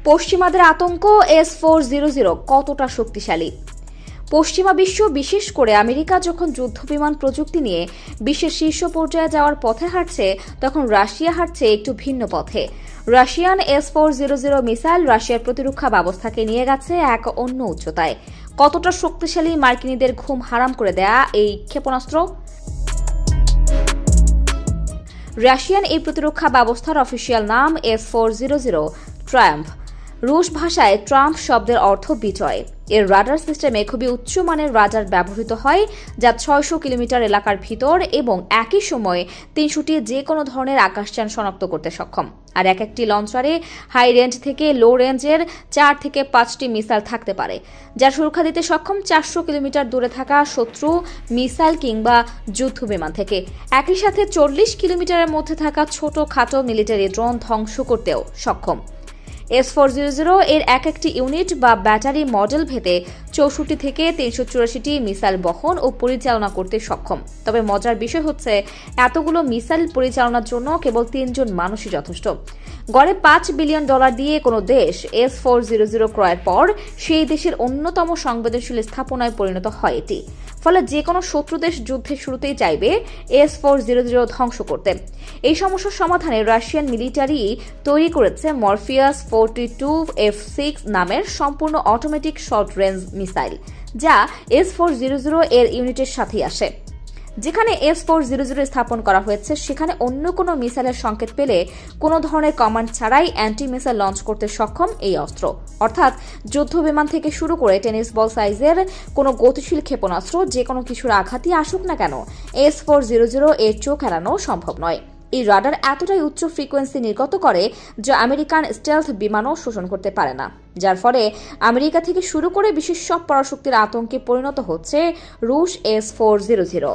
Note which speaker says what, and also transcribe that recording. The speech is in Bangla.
Speaker 1: পশ্চিমাদের আতঙ্ক S-400 কতটা শক্তিশালী? পশ্চিমা বিশ্ব, বিশেষ করে আমেরিকা যখন যুদ্ধবিমান প্রযুক্তি নিয়ে বিশ্বের শীর্ষ পর্যায়ে যাওয়ার পথে হাঁটছে, তখন রাশিয়া হাঁটছে একটু ভিন্ন পথে। রাশিয়ান S-400 মিসাইল রাশিয়ার প্রতিরক্ষা ব্যবস্থাকে নিয়ে গেছে এক অন্য উচ্চতায়। কতটা শক্তিশালী মার্কিনীদের ঘুম হারাম করে দেয়া এই ক্ষেপণাস্ত্র? রাশিয়ান এই প্রতিরক্ষা ব্যবস্থার অফিসিয়াল নাম S-400 ট্রায়াম্ফ। রুশ ভাষায় ট্রাম্প শব্দের অর্থ বিজয়। এর রাডার সিস্টেমে খুবই উচ্চমানের রাডার ব্যবহৃত হয়, যা 600 কিলোমিটার এলাকার ভিতর এবং একই সময়ে 300টি যে কোনো ধরনের আকাশযান শনাক্ত করতে সক্ষম। আর এক একটি লঞ্চারে হাই রেঞ্জ থেকে লো রেঞ্জের 4 থেকে 5টি মিসাইল থাকতে পারে, যা সুরক্ষা দিতে সক্ষম 400 কিলোমিটার দূরে থাকা শত্রু মিসাইল কিংবা যুদ্ধ বিমান থেকে। একই সাথে 40 কিলোমিটারের মধ্যে থাকা ছোট খাটো মিলিটারি ড্রোন ধ্বংস করতেও সক্ষম। S-400 এর এক একটি ইউনিট বা ব্যাটারি মডেল ভেদে 64 থেকে 384টি মিসাইল বহন ও পরিচালনা করতে সক্ষম। তবে মজার বিষয় হচ্ছে, এতগুলো মিসাইল পরিচালনার জন্য কেবল 3 জন মানুষই যথেষ্ট। গড়ে $5 বিলিয়ন দিয়ে কোনো দেশ S-400 ক্রয়ের পর সেই দেশের অন্যতম সংবেদনশীল স্থাপনায় পরিণত হয় এটি। ফলে যে কোনো শত্রু দেশ যুদ্ধের শুরুতেই চাইবে S-400 ধ্বংস করতে। এই সমস্যার সমাধানে রাশিয়ান মিলিটারি তৈরি করেছে মরফিয়াস 42F6 নামের সম্পূর্ণ অটোমেটিক শর্ট রেঞ্জ মিসাইল, যা S-400 এর ইউনিটের সাথেই আসে। যেখানে S-400 স্থাপন করা হয়েছে, সেখানে অন্য কোনো মিসাইলের সংকেত পেলে কোনো ধরনের কমান্ড ছাড়াই অ্যান্টি মিসাইল লঞ্চ করতে সক্ষম এই অস্ত্র। অর্থাৎ যুদ্ধ বিমান থেকে শুরু করে টেনিস বল সাইজের কোনো গতিশীল ক্ষেপণাস্ত্র যে কোনো কিছুর আঘাতই আসুক না কেন, S-400 এর চোখ এড়ানো সম্ভব নয়। এই রাডার এতটাই উচ্চ ফ্রিকোয়েন্সি নির্গত করে যা আমেরিকান স্টেলথ বিমানও শোষণ করতে পারে না, যার ফলে আমেরিকা থেকে শুরু করে বিশ্বের সব পরাশক্তির আতঙ্কে পরিণত হচ্ছে রুশ S-400।